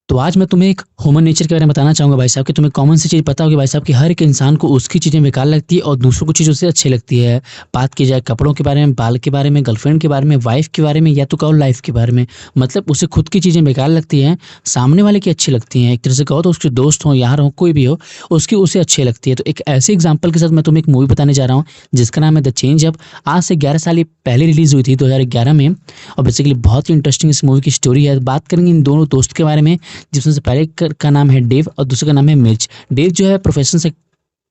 तो आज मैं तुम्हें एक ह्यूमन नेचर के बारे में बताना चाहूँगा भाई साहब कि तुम्हें कॉमन सी चीज़ पता होगी भाई साहब कि हर एक इंसान को उसकी चीज़ें बेकार लगती है और दूसरों को चीज़ उससे अच्छी लगती है। बात की जाए कपड़ों के बारे में, बाल के बारे में, गर्लफ्रेंड के बारे में, वाइफ़ के बारे में या तो कहो लाइफ़ के बारे में। मतलब उसे खुद की चीज़ें बेकार लगती हैं, सामने वाले की अच्छी लगती हैं। एक तरह से कहो तो उसके दोस्त हों, यार हों, कोई भी हो, उसकी उसे अच्छी लगती है। तो एक ऐसे एग्ज़ाम्पल के साथ मैं तुम्हें एक मूवी बताने जा रहा हूँ जिसका नाम है द चेंज। अब आज से 11 साल ये पहले रिलीज़ हुई थी 2011 में और बेसिकली बहुत ही इंटरेस्टिंग इस मूवी की स्टोरी है। बात करेंगे इन दोनों दोस्त के बारे में जिसमें से पहले का नाम है डेव और दूसरे का नाम है मिर्च। डेव जो है प्रोफेशन से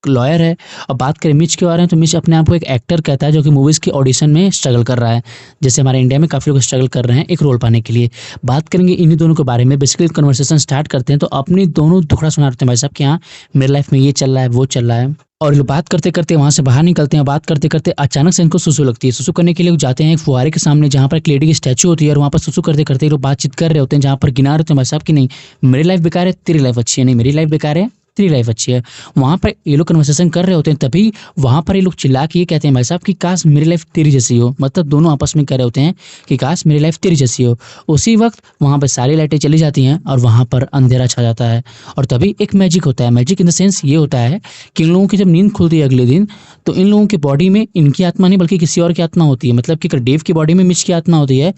लॉयर है और बात करें मिर्च के बारे में तो मिर्च अपने आप को एक एक्टर कहता है जो कि मूवीज़ के ऑडिशन में स्ट्रगल कर रहा है। जैसे हमारे इंडिया में काफ़ी लोग स्ट्रगल कर रहे हैं एक रोल पाने के लिए। बात करेंगे इन्हीं दोनों के बारे में, बेसिकली कन्वर्सेशन स्टार्ट करते हैं तो अपनी दोनों दुखड़ा सुनाते हैं भाई साहब कि हाँ मेरे लाइफ में ये चल रहा है, वो चल रहा है। और ये लोग बात करते करते वहाँ से बाहर निकलते हैं। बात करते करते अचानक से इनको सुसु लगती है। सुसु करने के लिए वो जाते हैं एक फुहारे के सामने जहाँ पर एक लेडी की स्टैचू होती है और वहाँ पर सुसु करते करते ये लोग बातचीत कर रहे होते हैं जहाँ पर गिना रहे होते हैं भाई साहब कि नहीं मेरी लाइफ बेकार है, तेरी लाइफ अच्छी है, नहीं मेरी लाइफ बेकार है, तेरी लाइफ अच्छी है। वहाँ पर ये लोग कन्वर्सेशन कर रहे होते हैं तभी वहाँ पर ये लोग चिल्ला के ये कहते हैं भाई साहब कि काश मेरी लाइफ तेरी जैसी हो। मतलब दोनों आपस में कह रहे होते हैं कि काश मेरी लाइफ तेरी जैसी हो। उसी वक्त वहाँ पर सारी लाइटें चली जाती हैं और वहाँ पर अंधेरा छा जाता है और तभी एक मैजिक होता है। मैजिक इन द सेंस ये होता है कि इन लोगों की जब नींद खुलती है अगले दिन तो इन लोगों की बॉडी में इनकी आत्मा नहीं बल्कि किसी और की आत्मा होती है। मतलब कि डेव की बॉडी में मिर्च की आत्मा होती है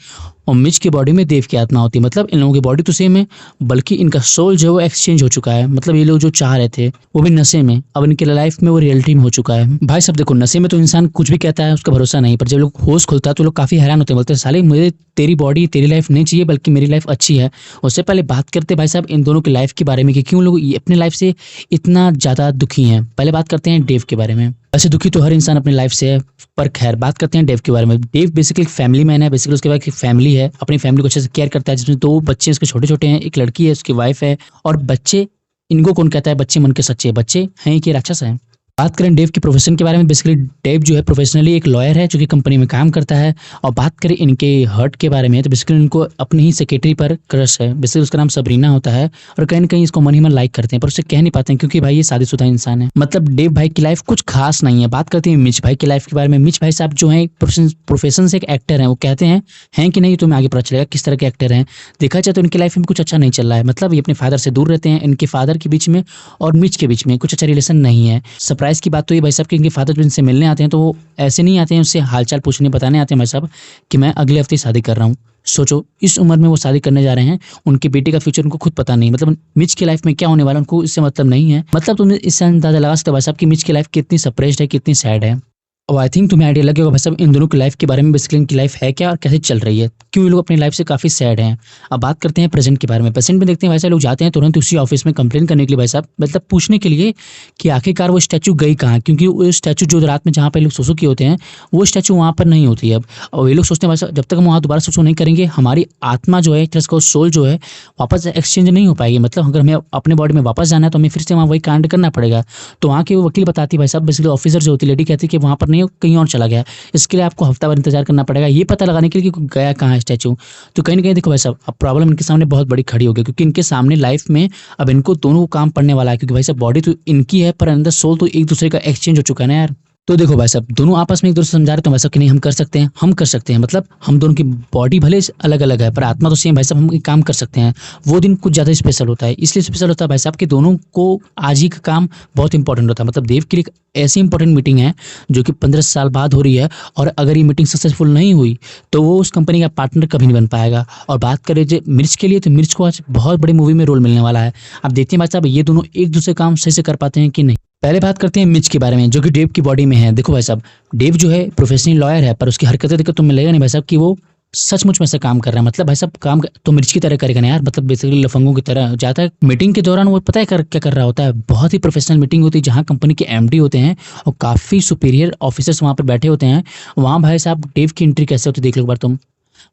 और मिर्च की बॉडी में देव की आत्मा होती है। मतलब इन लोगों की बॉडी तो सेम है बल्कि इनका सोल जो है वो एक्सचेंज हो चुका है। मतलब ये लोग जो चाह रहे थे वो भी नशे में, अब इनके लाइफ में वो रियलिटी में हो चुका है। भाई साहब देखो नशे में तो इंसान कुछ भी कहता है उसका भरोसा नहीं, पर जब लोग होश खुलता है तो लोग काफी हैरान होते हैं, बोलते हैं साले मुझे तेरी बॉडी तेरी लाइफ नहीं चाहिए बल्कि मेरी लाइफ अच्छी है। उससे पहले बात करते भाई साहब इन दोनों की लाइफ के बारे में कि क्यों लोग अपने लाइफ से इतना ज्यादा दुखी हैं। पहले बात करते हैं डेव के बारे में। वैसे दुखी तो हर इंसान अपनी लाइफ से है, पर खैर बात करते हैं डेव के बारे में। डेव बेसिकली एक फैमिली मैन है। बेसिकली उसके बाद एक फैमिली है, अपनी फैमिली को अच्छे से केयर करता है जिसमें 2 बच्चे उसके छोटे छोटे हैं, एक लड़की है उसकी वाइफ है। और बच्चे इनको कौन कहता है बच्चे मन के सच्चे, बच्चे हैं कि राक्षस हैं। बात करें डेव के प्रोफेशन के बारे में, बेसिकली डेव जो है प्रोफेशनली एक लॉयर है जो कि कंपनी में काम करता है। और बात करें इनके हर्ट के बारे में तो बेसिकली इनको अपनी ही सेक्रेटरी पर क्रश है। बेसिकली उसका नाम सबरीना होता है और कहीं ना कहीं इसको मन ही मन लाइक करते हैं पर उसे कह नहीं पाते हैं क्योंकि भाई ये शादीशुदा इंसान है। मतलब डेव भाई की लाइफ कुछ खास नहीं है। बात करते हैं मिर्च भाई की लाइफ के बारे में। मिर्च भाई साहब जो है प्रोफेशन से एक एक्टर है, वो कहते हैं कि नहीं तुम्हें आगे पता चलेगा किस तरह के एक्टर हैं। देखा जाए तो इनकी लाइफ में कुछ अच्छा नहीं चल रहा है। मतलब ये अपने फादर से दूर रहते हैं, इनके फादर के बीच में और मिर्च के बीच में कुछ अच्छा रिलेशन नहीं है। सरप्राइज की बात तो ये भाई साहब कि इनके फादर जब इनसे मिलने आते हैं तो वो ऐसे नहीं आते हैं उससे हालचाल पूछने बताने आते हैं भाई साहब कि मैं अगले हफ्ते शादी कर रहा हूँ। सोचो इस उम्र में वो शादी करने जा रहे हैं, उनके बेटे का फ्यूचर उनको खुद पता नहीं। मतलब मिर्च की लाइफ में क्या होने वाला उनको इससे मतलब नहीं है। मतलब तुम्हें इससे अंदाजा लगा सकते हो भाई साहब कि मिर्च की लाइफ कितनी सप्रेस्ड है, कितनी सैड है। और आई थिंक तुम्हें आइडिया लगेगा भाई साहब इन दोनों की लाइफ के बारे में, बेसिकली इनकी लाइफ है क्या और कैसे चल रही है, क्यों ये लोग अपनी लाइफ से काफी सैड हैं। अब बात करते हैं प्रेजेंट के बारे में। प्रेजेंट में देखते हैं भाई साहब लोग जाते हैं तुरंत उसी ऑफिस में कंप्लेन करने के लिए भाई साहब, मतलब पूछने के लिए कि आखिरकार वो स्टैचू गई कहाँ, क्योंकि वो स्टैचू जो रात में जहाँ पे लोग सुसु किए होते हैं वो स्टैचू वहाँ पर नहीं होती है अब। और ये लोग सोचते हैं भाई साहब जब तक हम वहाँ दोबारा सुसु नहीं करेंगे हमारी आत्मा जो है सोल जो है वापस एक्सचेंज नहीं हो पाएगी। मतलब अगर हमें अपने बॉडी में वापस जाना है तो हमें फिर से वहाँ वही कांड करना पड़ेगा। तो वहाँ के वो वकील बताती है भाई साहब, बेसिकली ऑफिसर जो होती है लेडी कहती है कि वहाँ पर नहीं कहीं और चला गया, इसके लिए आपको हफ्ता भर इंतजार करना पड़ेगा ये पता लगाने के लिए कि गया कहाँ है स्टैचू। तो कहीं ना कहीं देखो भाई साहब अब प्रॉब्लम इनके सामने बहुत बड़ी खड़ी हो गई क्योंकि इनके सामने लाइफ में अब इनको दोनों को काम पड़ने वाला है। क्योंकि भाई साहब बॉडी तो इनकी है पर अंदर सोल तो एक दूसरे का एक्सचेंज हो चुका है ना यार। तो देखो भाई साहब दोनों आपस में एक दूसरे समझा रहे तो भाई साहब कि नहीं हम कर सकते हैं, हम कर सकते हैं। मतलब हम दोनों की बॉडी भले अलग अलग है पर आत्मा तो सेम। भाई साहब हम काम कर सकते हैं। वो दिन कुछ ज़्यादा स्पेशल होता है, इसलिए स्पेशल होता है भाई साहब कि दोनों को आज ही का काम बहुत इंपॉर्टेंट होता है। मतलब देव के लिए ऐसी इंपॉर्टेंट मीटिंग है जो कि 15 साल बाद हो रही है और अगर ये मीटिंग सक्सेसफुल नहीं हुई तो वो उस कंपनी का पार्टनर कभी नहीं बन पाएगा। और बात करें जो मिर्च के लिए तो मिर्च को आज बहुत बड़ी मूवी में रोल मिलने वाला है। अब देखते हैं भाई साहब ये दोनों एक दूसरे काम सही से कर पाते हैं कि नहीं। पहले बात करते हैं मिर्च के बारे में जो कि डेव की बॉडी में है। देखो भाई साहब डेव जो है प्रोफेशनल लॉयर है पर उसकी हरकतें देखकर तुम्हें लगेगा नहीं भाई साहब कि वो सचमुच में से काम कर रहा है। मतलब भाई साहब काम तो मिर्च की तरह करेगा ना यार, मतलब बेसिकली लफंगों की तरह जाता है मीटिंग के दौरान। वो पता है क्या कर रहा होता है, बहुत ही प्रोफेशनल मीटिंग होती है जहाँ कंपनी के एमडी होते हैं और काफ़ी सुपीरियर ऑफिसर्स वहाँ पर बैठे होते हैं। वहाँ भाई साहब डेव की एंट्री कैसे होती है देख लो एक बार तुम।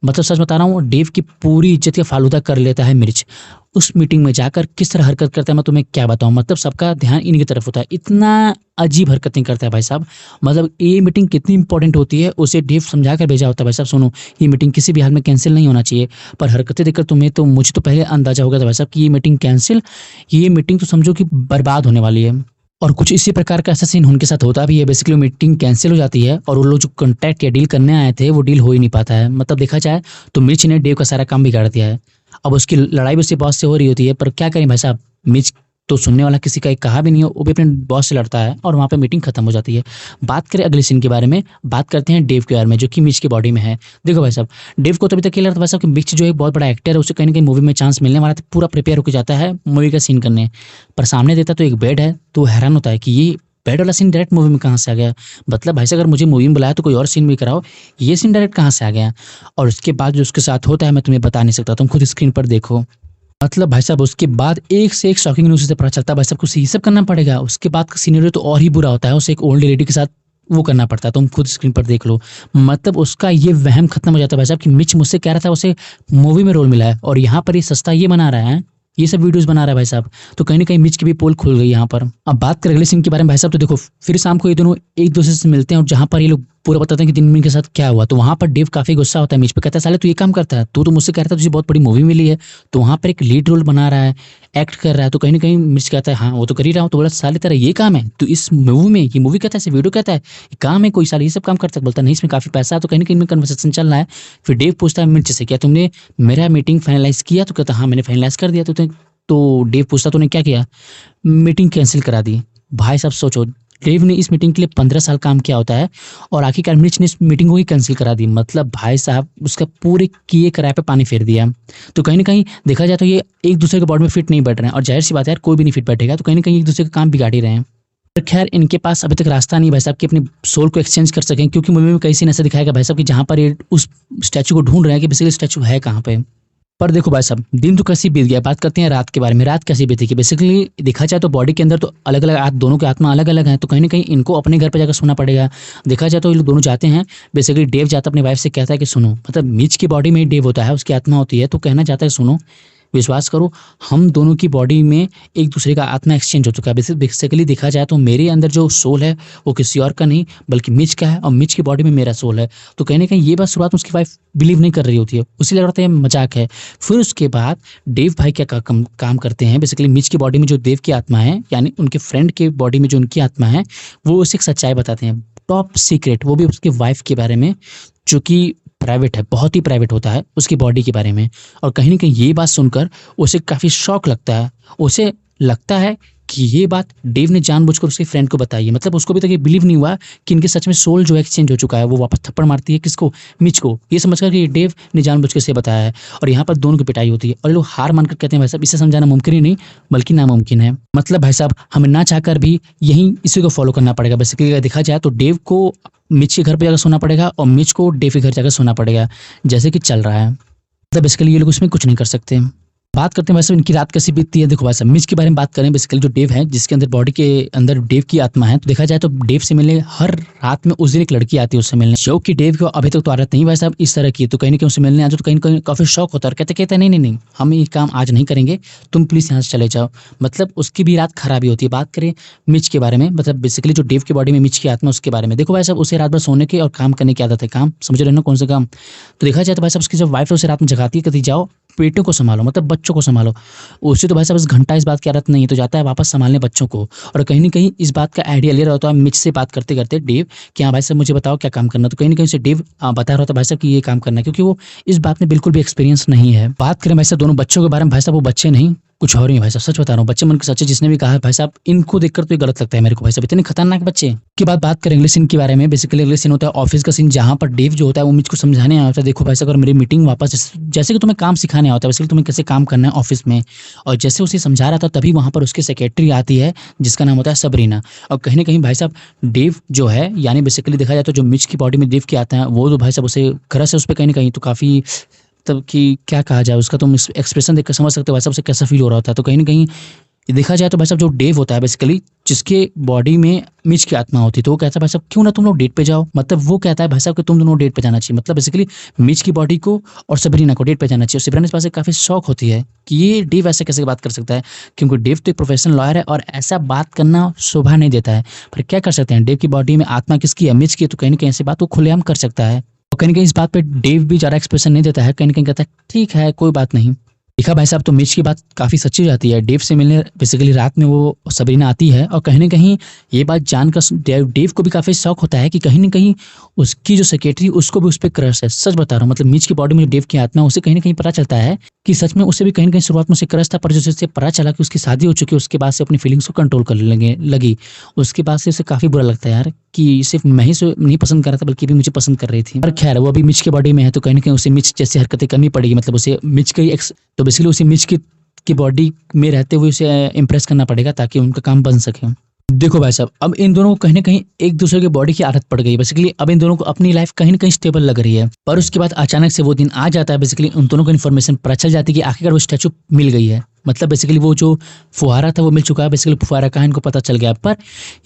मतलब सच बता रहा हूँ डेव की पूरी इज्जत का फालूदा कर लेता है मिर्च। उस मीटिंग में जाकर किस तरह हरकत करता है मैं तुम्हें क्या बताऊं। मतलब सबका ध्यान इनकी तरफ होता है, इतना अजीब हरकतें करता है भाई साहब। मतलब ये मीटिंग कितनी इंपॉर्टेंट होती है उसे डेव समझा कर भेजा होता है भाई साहब सुनो ये मीटिंग किसी भी हाल में कैंसिल नहीं होना चाहिए। पर हरकतें देखकर तुम्हें तो मुझे तो पहले अंदाजा हो गया था भाई साहब कि ये मीटिंग कैंसिल, ये मीटिंग तो समझो कि बर्बाद होने वाली है। और कुछ इसी प्रकार का ऐसा सीन उनके साथ होता भी है। बेसिकली मीटिंग कैंसिल हो जाती है और वो लोग जो कॉन्ट्रैक्ट या डील करने आए थे वो डील हो ही नहीं पाता है। मतलब देखा जाए तो मिर्च ने डेव का सारा काम बिगाड़ दिया है। अब उसकी लड़ाई भी उसके बॉस से हो रही होती है, पर क्या करें भाई साहब, मिच तो सुनने वाला किसी का एक कहा भी नहीं है, वो भी अपने बॉस से लड़ता है और वहाँ पे मीटिंग खत्म हो जाती है। बात करें अगले सीन के बारे में, बात करते हैं डेव के बारे में जो कि मिच की बॉडी में है। देखो भाई साहब, डेव को तो अभी तक ये लगता था भाई साहब कि मिच जो एक बहुत बड़ा एक्टर है, उसे कहीं ना कहीं मूवी में चांस मिलने वाला था, पूरा प्रिपेयर होकर जाता है मूवी का सीन करने, पर सामने देता तो एक बेड है, तो हैरान होता है कि ये बेड वाला सीन डायरेक्ट मूवी में कहाँ से आ गया। मतलब भाई साहब अगर मुझे मूवी में बुलाया तो कोई और सीन भी कराओ, ये सीन डायरेक्ट कहाँ से आ गया। और उसके बाद जो उसके साथ होता है मैं तुम्हें बता नहीं सकता, तुम खुद स्क्रीन पर देखो। मतलब भाई साहब उसके बाद एक से एक शॉकिंग न्यूज़ से पता चलता है भाई साहब कुछ ये सब करना पड़ेगा। उसके बाद का सिनेरियो तो और ही बुरा होता है, उसे एक ओल्ड लेडी के साथ वो करना पड़ता है, तुम खुद स्क्रीन पर देख लो। मतलब उसका ये वहम खत्म हो जाता है भाई साहब कि मिच मुझसे कह रहा था उसे मूवी में रोल मिला है, और यहाँ पर ये सस्ता ये बना रहा है, ये सब वीडियोस बना रहा है भाई साहब। तो कहीं ना कहीं मिच की भी पोल खुल गई यहाँ पर। अब बात करें अगले सीन के बारे में भाई साहब, तो देखो फिर शाम को ये दोनों एक दूसरे से मिलते हैं और जहाँ पर ये लोग पूरा बताते हैं कि दिन में इनके साथ क्या हुआ। तो वहाँ पर डेव काफी गुस्सा होता है मिच पे, कहता है साले तू ये काम करता है, तू तो मुझसे कह रहा था तुझे बहुत बड़ी मूवी मिली है, तो वहाँ पर एक लीड रोल बना रहा है, एक्ट कर रहा है। तो कहीं ना कहीं मिच कहता है हाँ वो तो कर ही रहा हूँ। तो बोला साले तेरा ये काम है, तो इस मूवी में, ये मूवी कहता है, वीडियो कहता है, ये काम है कोई, साले ये सब काम करता है। बोलता नहीं इसमें काफी पैसा है। तो कहीं ना कहीं कन्वर्सेशन चल रहा है। फिर डेव पूछता है मिर्च से क्या तुमने मेरा मीटिंग फाइनलाइज किया। तो कहता हाँ मैंने फाइनलाइज कर दिया। तो डेव पूछता तूने क्या किया। मीटिंग कैंसिल करा दी। भाई साहब सोचो, डेव ने इस मीटिंग के लिए 15 साल काम किया होता है और आखिरकार मिर्च ने इस मीटिंग को ही कैंसिल करा दी। मतलब भाई साहब उसका पूरे किए कराए पे पानी फेर दिया। तो कहीं ना कहीं देखा जाए तो ये एक दूसरे के बॉडी में फिट नहीं बैठ रहे हैं, और जाहिर सी बात है यार कोई भी नहीं फिट बैठेगा, तो कहीं ना कहीं एक दूसरे का काम बिगाड़ ही रहे हैं। पर खैर इनके पास अभी तक रास्ता नहीं भाई साहब कि अपने सोल को एक्सचेंज कर सकें, क्योंकि मूवी में कई सीन ऐसा दिखाएगा भाई साहब कि जहाँ पर ये उस स्टैचू को ढूंढ रहे हैं कि बेसिकली स्टैचू है कहाँ पे। पर देखो भाई साहब दिन तो कैसी बीत गया, बात करते हैं रात के बारे में। रात कैसी बीती कि बेसिकली देखा जाए तो बॉडी के अंदर तो अलग अलग दोनों के आत्मा अलग अलग हैं, तो कहीं ना कहीं इनको अपने घर पे जाकर सोना पड़ेगा। देखा जाए तो ये लोग दोनों जाते हैं, बेसिकली डेव जाता है अपनी वाइफ से, कहता है कि सुनो, मतलब मिच की बॉडी में ही डेव होता है, उसकी आत्मा होती है, तो कहना चाहता है सुनो विश्वास करो हम दोनों की बॉडी में एक दूसरे का आत्मा एक्सचेंज हो चुका है। बेसिकली देखा जाए तो मेरे अंदर जो सोल है वो किसी और का नहीं बल्कि मिच का है, और मिच की बॉडी में मेरा सोल है। तो कहीं ना कहीं ये बात शुरुआत में उसकी वाइफ बिलीव नहीं कर रही होती है, उसी लग रहा था ये मजाक है। फिर उसके बाद डेव भाई क्या काम करते हैं, बेसिकली मिच की बॉडी में जो देव की आत्मा है, यानी उनके फ्रेंड के बॉडी में जो उनकी आत्मा है, वो उसे एक सच्चाई बताते हैं, टॉप सीक्रेट, वो भी उसके वाइफ के बारे में, जो कि प्राइवेट है, बहुत ही प्राइवेट होता है उसकी बॉडी के बारे में। और कहीं ना कहीं ये बात सुनकर उसे काफ़ी शौक लगता है। उसे लगता है कि ये बात डेव ने जानबूझकर उसके फ्रेंड को बताई है। मतलब उसको अभी तक ये बिलीव नहीं हुआ कि इनके सच में सोल जो एक्सचेंज हो चुका है। वो वापस थप्पड़ मारती है किसको, मिच को, ये समझकर कि डेव ने जानबूझकर से बताया है। और यहाँ पर दोनों की पिटाई होती है और लोग हार मानकर कहते हैं भाई साहब इसे समझाना मुमकिन ही नहीं बल्कि नामुमकिन है। मतलब भाई साहब हमें ना चाहकर भी यही इसी को फॉलो करना पड़ेगा। बेसिकली अगर देखा जाए तो डेव को मिच के घर पर जाकर सोना पड़ेगा और मिच को डेव के घर जाकर सोना पड़ेगा, जैसे कि चल रहा है। मतलब बेसिकली ये लोग उसमें कुछ नहीं कर सकते। बात करते हैं वैसे इनकी रात कैसी बीतती है। देखो भाई साहब मिच के बारे में बात करें, बेसिकली जो डेव है जिसके अंदर बॉडी के अंदर डेव की आत्मा है, तो देखा जाए तो डेव से मिलने हर रात में उस दिन एक लड़की आती है उससे मिलने, जो कि डेव को अभी तक तो आदत नहीं भाई साहब इस तरह की। तो कहीं ना कहीं उससे मिलने आते तो कहीं ना कहीं काफी शौक होता है और कहते नहीं हम ये काम आज नहीं करेंगे, तुम प्लीज यहाँ से चले जाओ। मतलब उसकी भी रात खराबी होती है। बात करें मिच के बारे में, मतलब बेसिकली जो डेव की बॉडी में मिच की आत्मा उसके बारे में, देखो भाई साहब उसे रात भर सोने की और काम करने की आदत है। काम समझ रहे हो ना कौन सा काम। तो देखा जाए तो भाई साहब उसकी जब वाइफ उसे रात में जगाती है, कहती जाओ पेटों को संभालो, मतलब बच्चों को संभालो। उसे तो भाई साहब इस घंटा इस बात की आदत नहीं है, तो जाता है वापस संभालने बच्चों को। और कहीं ना कहीं इस बात का आइडिया ले रहा होता है मिच से बात करते करते डेव कि हाँ भाई साहब मुझे बताओ क्या काम करना। तो कहीं ना कहीं से डेव बता रहा होता है भाई साहब कि ये काम करना है, क्योंकि वो इस बात में बिल्कुल भी एक्सपीरियंस नहीं है। बात करें भाई साहब दोनों बच्चों के बारे में, भाई साहब वो बच्चे नहीं कुछ और ही भाई साहब, सच बता रहा हूँ, बच्चे मन के सच्चे। जिसने भी कहा है भाई साहब इनको देखकर तो ये गलत लगता है मेरे को भाई साहब, इतने खतरनाक बच्चे। के बाद बात करें इंग्लिश सीन के बारे में, बेसिकली इंग्लिश सीन होता है ऑफिस का सीन, जहाँ पर डेव जो होता है वो मिच को समझाने आया होता है, देखो भाई साहब अगर मेरी मीटिंग वापस, जैसे कि तुम्हें काम सिखाने होता है बेसिकली तुम्हें कैसे काम करना है ऑफिस में। और जैसे उसे समझा रहा था तभी वहाँ पर उसकी सेक्रेटरी आती है जिसका नाम होता है सबरीना। और कहीं ना कहीं भाई साहब डेव जो है, यानी बेसिकली देखा जाए तो जो मिच की बॉडी में डेव के आता है, वो तो भाई साहब उसे गरज है उस पर कहीं ना कहीं, तो काफ़ी तब कि क्या कहा जाए उसका, तुम एक्सप्रेशन देखकर समझ सकते हो भाई साहब से कैसा फील हो रहा होता है। तो कहीं ना कहीं देखा जाए तो भाई साहब जो डेव होता है बेसिकली जिसके बॉडी में मिच की आत्मा होती है, तो वो कहता है भाई साहब क्यों ना तुम लोग डेट पे जाओ। मतलब वो कहता है भाई साहब कि तुम दोनों डेट पे जाना चाहिए। मतलब बेसिकली मिच की बॉडी को और सबरीना को डेट पे जाना चाहिए। सबरीना के पास काफ़ी शौक होती है कि ये डेव ऐसे कैसे बात कर सकता है, क्योंकि डेव तो एक प्रोफेशनल लॉयर है और ऐसा बात करना शोभा नहीं देता है। पर क्या कर सकते हैं, डेव की बॉडी में आत्मा किसकी है, मिच की, तो कहीं ना कहीं ऐसी बात वो खुलेआम कर सकता है। और कहीं ना कहीं इस बात पे डेव भी ज़्यादा एक्सप्रेशन नहीं देता है, कहीं ना कहीं कहता है ठीक है कोई बात नहीं। देखा भाई साहब तो मिच की बात काफ़ी सच्ची हो जाती है। डेव से मिलने बेसिकली रात में वो सबरीना आती है और कहीं ना कहीं ये बात जानकर डेव को भी काफ़ी शौक होता है कि कहीं ना कहीं उसकी जो सेक्रेटरी उसको भी उस पर क्रश है। सच बता रहा हूँ, मतलब मिच की बॉडी में जो डेव की आत्मा है उसे कहीं ना कहीं पता चलता है कि सच में उसे भी कहीं न कहीं शुरुआत में उसे क्रश था, पर जैसे उसे पता चला कि उसकी शादी हो चुकी है, उसके बाद से अपनी फीलिंग्स को कंट्रोल करने लगी। उसके बाद से उसे काफ़ी बुरा लगता है यार कि सिर्फ़ मैं ही उसे नहीं पसंद कर रहा था, बल्कि ये भी मुझे पसंद कर रही थी। पर ख़ैर वो अभी मिच के बॉडी में है, तो कहीं न कहीं उसे मिच जैसी हरकतें करनी पड़ेगी, मतलब उसे मिच का ही तो बेसिकली उसे मिच की बॉडी में रहते हुए उसे इम्प्रेस करना पड़ेगा ताकि उनका काम बन सके। देखो भाई साहब, अब इन दोनों को कहीं न कहीं एक-दूसरे की बॉडी की आदत पड़ गई है। बेसिकली अब इन दोनों को अपनी लाइफ़ कहीं न कहीं स्टेबल लग रही है। पर उसके बाद अचानक से वो दिन आ जाता है, बेसिकली उन दोनों को इन्फॉर्मेशन पता चल जाती है कि आखिरकार वो स्टैच्यू मिल गई है। मतलब बेसिकली वो जो फुहारा था वो मिल चुका है, बेसिकली फुहारा कहाँ इनको पता चल गया। पर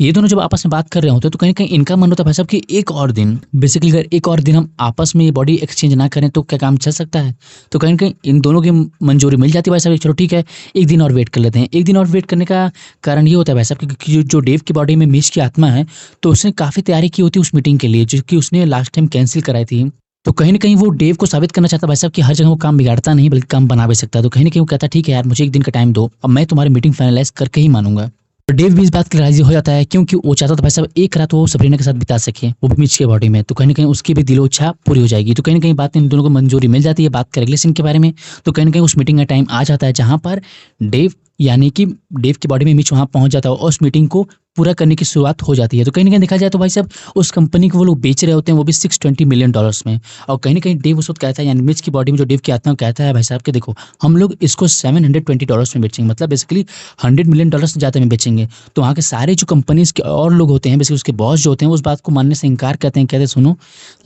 ये दोनों जब आपस में बात कर रहे होते हैं, तो कहीं न कहीं इनका मन होता है भाई साहब कि एक और दिन, बेसिकली अगर एक और दिन हम आपस में ये बॉडी एक्सचेंज ना करें तो क्या काम चल सकता है? तो कहीं न कहीं इन दोनों की मंजूरी मिल जाती है भाई साहब, चलो ठीक है, 1 दिन और वेट कर लेते हैं। 1 दिन और वेट करने का कारण ये होता है भाई साहब क्योंकि जो डेव की बॉडी में मिच की आत्मा है, तो उसने काफ़ी तैयारी की होती है उस मीटिंग के लिए, जो कि उसने लास्ट टाइम कैंसल कराई थी। तो कहीं न कहीं वो डेव को साबित करना चाहता है भाई साहब कि हर जगह वो काम बिगाड़ता नहीं बल्कि काम बना भी सकता है। तो कहीं न कहीं वो कहता है ठीक है यार, मुझे 1 दिन का टाइम दो, अब मैं तुम्हारी मीटिंग फाइनलाइज़ करके ही मानूँगा। और डेव भी इस बात के लिए राज़ी हो जाता है क्योंकि वो चाहता था भाई साहब एक रात वो सबरीना के साथ बिता सके, वो भी मिच के बॉडी में। तो कहीं न कहीं उसकी भी दिलो-इच्छा पूरी हो जाएगी। तो कहीं न कहीं बात इन दोनों को मंजूरी मिल जाती है, बात करें अगले सीन के बारे में। तो कहीं न कहीं उस मीटिंग का टाइम आ जाता है जहाँ पर डेव यानी कि डेव की बॉडी में मिच वहाँ पहुँच जाता है और उस मीटिंग को पूरा करने की शुरुआत हो जाती है। तो कहीं न कहीं देखा जाए तो भाई साहब उस कंपनी को वो लोग बेच रहे होते हैं, वो भी $620 मिलियन में। और कहीं न कहीं डेव उस वक़्त कहता है, यानी मिच की बॉडी में जो डेव की आत्मा कहता है भाई साहब कि देखो, हम लोग इसको $720 में बेचेंगे, मतलब बेसिकली $100 मिलियन से ज़्यादा में बेचेंगे। तो वहाँ के सारे जो कंपनीज़ के और लोग होते हैं, बेसिकली उसके बॉस जो होते हैं, वो उस बात को मानने से इनकार करते हैं। कहते हैं सुनो,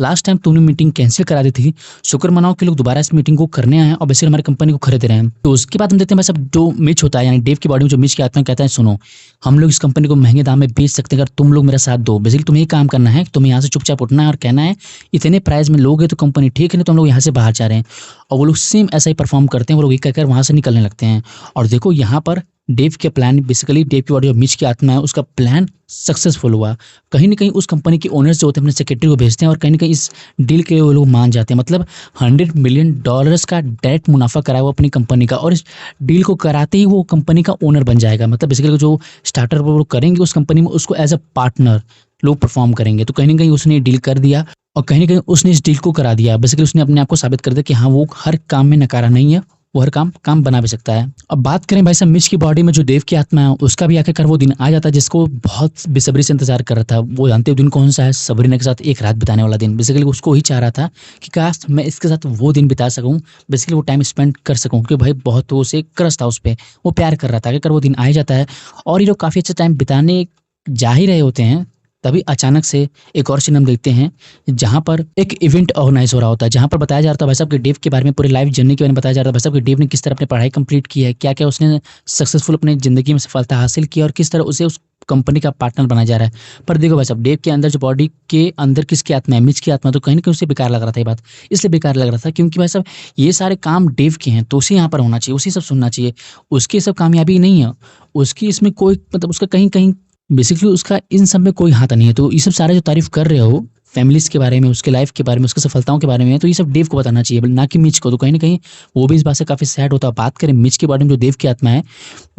लास्ट टाइम तुमने मीटिंग कैंसल करा दी थी, शुक्र मनाओ कि लोग दोबारा इस मीटिंग को करने आए हैं और बेसिकली हमारी कंपनी को खरीद रहे हैं। तो उसके बाद हम देखते हैं भाई साहब जो मिच होता है, यानी डेव की बॉडी में जो मिच की आत्मा कहता है सुनो, हम लोग इस कंपनी को महँगे दाम में बेच सकते हैं अगर तुम लोग मेरा साथ दो। बेसिकली तुम्हें ये काम करना है, तुम्हें यहाँ से चुपचाप उठना है और कहना है इतने प्राइस में लोगे तो कंपनी ठीक है, नहीं तो हम लोग यहाँ से बाहर जा रहे हैं। और वो लोग सेम ऐसा ही परफॉर्म करते हैं, वो लोग ये कहकर वहाँ से निकलने लगते हैं। और देखो यहाँ पर डेव के प्लान, बेसिकली डेव की बॉडी जो मिच की आत्मा है उसका प्लान सक्सेसफुल हुआ। कहीं न कहीं उस कंपनी के ओनर्स जो होते हैं अपने सेक्रेटरी को भेजते हैं और कहीं न कहीं इस डील के लिए वो लोग मान जाते हैं। मतलब $100 मिलियन का डायरेक्ट मुनाफ़ा कराया वो अपनी कंपनी का, और इस डील को कराते ही वो कंपनी का ओनर बन जाएगा। मतलब बेसिकली जो स्टार्टर वो लोग करेंगे उस कंपनी में, उसको एज़ अ पार्टनर लोग परफॉर्म करेंगे। तो कहीं न कहीं उसने डील कर दिया और कहीं न कहीं उसने इस डील को करा दिया। बेसिकली उसने अपने आप को साबित कर दिया कि हाँ, वो हर काम में नकारा नहीं है, वो हर काम बना भी सकता है। अब बात करें भाई साहब मिच की बॉडी में जो देव की आत्मा है, उसका भी आखिरकार वो दिन आ जाता है जिसको बहुत बेसब्री से इंतजार कर रहा था। वो जानते हो दिन कौन-सा है? सबरीना के साथ एक रात बिताने वाला दिन। बेसिकली उसको ही चाह रहा था कि काश मैं इसके साथ वो दिन बिता सकूँ, बेसिकली वो टाइम स्पेंड कर सकूँ, क्योंकि भाई बहुत वो उसे क्रश था उस पे, वो प्यार कर रहा था। आखिरकार वो दिन आ ही जाता है और ये लोग काफ़ी अच्छा टाइम बिताने जा ही रहे होते हैं, तभी अचानक से एक और सीन हम देखते हैं जहाँ पर एक इवेंट ऑर्गेनाइज हो रहा होता है, जहाँ पर बताया जा रहा था भाई साहब कि डेव के बारे में, पूरी लाइफ जर्नी के बारे में बताया जा रहा था भाई साहब कि डेव ने किस तरह अपनी पढ़ाई कंप्लीट की है, क्या-क्या उसने सक्सेसफुल अपनी ज़िंदगी में सफलता हासिल की और किस तरह उसे उस कंपनी का पार्टनर बनाया जा रहा है। पर देखो भाई साहब डेव के अंदर जो बॉडी के अंदर किसकी आत्मा है? मिच की आत्मा। तो कहीं न कहीं उसे बेकार लग रहा था ये बात। इसलिए बेकार लग रहा था क्योंकि भाई साहब ये सारे काम डेव के हैं, तो उसे यहाँ पर होना चाहिए, उसे सब सुनना चाहिए। उसकी सब कामयाबी नहीं है, उसकी इसमें कोई मतलब उसका कहीं-कहीं बेसिकली उसका इन सब में कोई हाथ नहीं है। तो ये सब सारे जो तारीफ़ कर रहे हो फैमिलीज़ के बारे में, उसके लाइफ़ के बारे में, उसकी सफलताओं के बारे में, तो ये सब डेव को बताना चाहिए ना कि मिच को। तो कहीं न कहीं वो भी इस बात से काफ़ी सैड होता है। बात करें मिच के बारे में जो डेव की आत्मा है,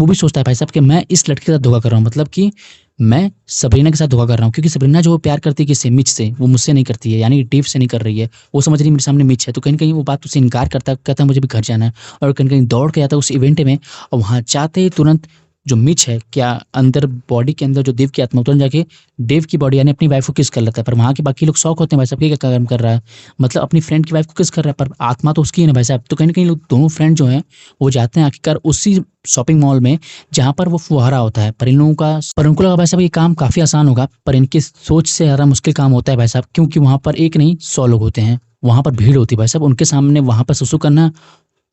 वो भी सोचता है भाई साहब कि मैं इस लड़के के साथ धोखा कर रहा हूँ, मतलब कि मैं सबरीना के साथ धोखा कर रहा हूँ, क्योंकि सबरीना जो प्यार करती है किससे? मिच से, वो मुझसे नहीं करती है, यानी डेव से नहीं कर रही है। वो समझ रही है मेरे सामने मिच है, तो कहीं न कहीं वो बात उससे इनकार करता है, कहता है मुझे भी घर जाना है और कहीं न कहीं दौड़ के जाता है उस इवेंट में और वहाँ जाते ही तुरंत जो मिच है, क्या अंदर बॉडी के अंदर जो देव की आत्मा तुरंत जाके डेव की बॉडी यानी अपनी वाइफ को किस कर लेता है। पर वहाँ के बाकी लोग शॉक होते हैं भाई साहब, ये क्या काम कर रहा है? मतलब अपनी फ्रेंड की वाइफ को किस कर रहा है, पर आत्मा तो उसकी है ना भाई साहब। तो कहीं न कहीं लोग दोनों फ्रेंड जो हैं, वो जाते हैं आखिरकार उसी शॉपिंग मॉल में जहाँ पर वो फुहारा होता है। पर उनको लगा भाई साहब ये काम काफ़ी आसान होगा, पर इनकी सोच से ज़्यादा मुश्किल काम होता है भाई साहब, क्योंकि वहाँ पर एक नहीं 100 लोग होते हैं। वहाँ पर भीड़ होती है भाई साहब, उनके सामने वहाँ पर सुसु करना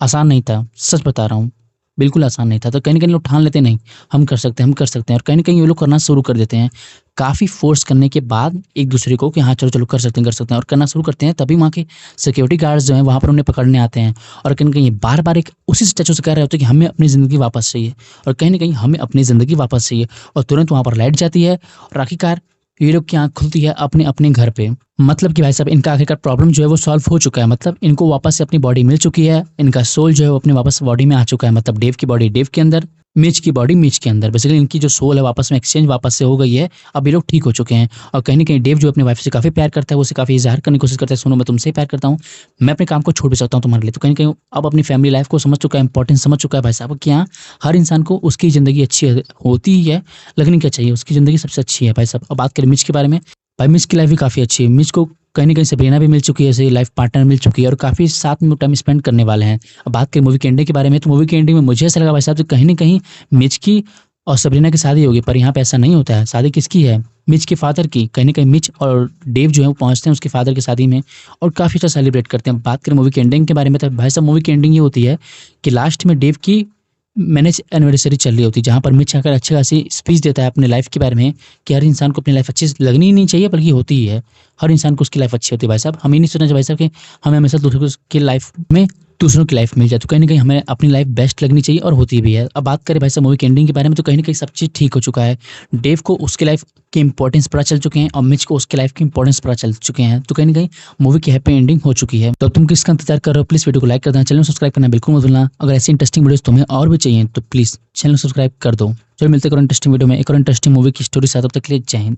आसान नहीं था, सच बता रहा हूँ। बिल्कुल आसान नहीं था। तो कहीं न कहीं लोग ठान लेते नहीं, हम कर सकते हैं, हम कर सकते हैं, और कहीं न कहीं ये लोग करना शुरू कर देते हैं। काफ़ी फ़ोर्स करने के बाद एक-दूसरे को कि हाँ, चलो, चलो कर सकते हैं और करना शुरू करते हैं। तभी वहाँ के सिक्योरिटी गार्ड्स जो हैं वहाँ पर उन्हें पकड़ने आते हैं और कहीं न कहीं ये बार-बार एक उसी स्टैच्यू से कह रहे होते हैं कि हमें अपनी ज़िंदगी वापस चाहिए और कहीं न कहीं हमें अपनी ज़िंदगी वापस चाहिए, और तुरंत वहाँ पर लाइट जाती है और आखिरकार ये लोग की आँख खुलती है अपने-अपने घर पे। मतलब कि भाई साहब इनका आखिरकार प्रॉब्लम जो है वो सॉल्व हो चुका है। मतलब इनको वापस से अपनी बॉडी मिल चुकी है, इनका सोल जो है वो अपनी वापस बॉडी में आ चुका है। मतलब डेव की बॉडी डेव के अंदर मिच की बॉडी मिच के अंदर। बेसिकली इनकी जो सोल है वापस में एक्सचेंज वापस से हो गई है। अब ये लोग ठीक हो चुके हैं और कहीं न कहीं डेव जो अपनी वाइफ से काफ़ी प्यार करता है, वो उसे काफ़ी इज़हार करने की कोशिश करता है, सुनो मैं तुमसे ही प्यार करता हूँ, मैं अपने काम को छोड़ भी सकता हूँ तुम्हारे लिए। तो कहीं न कहीं अब अपनी फैमिली लाइफ़ को समझ चुका है, इम्पोर्टेंस समझ चुका है भाई साहब कि हाँ, हर इंसान को उसकी ज़िंदगी अच्छी होती ही है, लगनी क्या चाहिए, उसकी ज़िंदगी सबसे अच्छी है भाई साहब। अब बात करें मिच के बारे में, भाई मिच की लाइफ़ भी काफ़ी अच्छी है। मिच को कहीं न कहीं सबरीना भी मिल चुकी है, ऐसे लाइफ़ पार्टनर मिल चुकी है और काफ़ी साथ में वो टाइम स्पेंड करने वाले हैं। अब बात करें मूवी के एंडिंग के बारे में, तो मूवी के एंडिंग में मुझे ऐसा लगा भाई साहब कि कहीं न कहीं मिच की और सबरीना की शादी होगी, पर यहाँ पे ऐसा नहीं होता है। शादी किसकी है? मिच के फादर की। कहीं न कहीं मिच और डेव जो है वो पहुँचते हैं उसके फादर की शादी में और काफ़ी अच्छा सेलिब्रेट करते हैं। बात करें मूवी की एंडिंग के बारे में, तो भाई साहब मूवी की एंडिंग ये होती है कि लास्ट में डेव की मैरिज एनिवर्सरी चल रही होती है, जहाँ पर मिच आकर अच्छी खासी स्पीच देता है अपने लाइफ़ के बारे में कि हर इंसान को अपनी लाइफ़ अच्छी लगनी ही नहीं चाहिए, बल्कि होती ही है। हर इंसान को उसकी लाइफ़ अच्छी होती है भाई साहब। हमें नहीं सोचना चाहिए भाई साहब कि हमें हमेशा दूसरों की लाइफ मिल जाए, तो कहीं न कहीं हमें अपनी लाइफ बेस्ट लगनी चाहिए और होती भी है। अब बात करें भाई साहब मूवी की एंडिंग के बारे में, तो कहीं न कहीं सब चीज़ ठीक हो चुका है। डेव को उसकी लाइफ की इंपॉर्टेंस पता चल चुके हैं और मिच को उसकी लाइफ की इंपॉर्टेंस पता चल चुके हैं। तो कहीं न कहीं मूवी की हैप्पी एंडिंग हो चुकी है। तो तुम किसका इंतज़ार कर रहे हो? प्लीज़ वीडियो को लाइक कर देना, चैनल को सब्सक्राइब करना बिल्कुल मत भूलना। अगर ऐसी इंटरेस्टिंग वीडियोज़ तुम्हें और भी चाहिए तो प्लीज़ चैनल को सब्सक्राइब कर दो। चलो मिलते हैं एक और इंटरेस्टिंग वीडियो में, एक और इंटरेस्टिंग मूवी की स्टोरी के साथ। तब तक के लिए जय हिंद।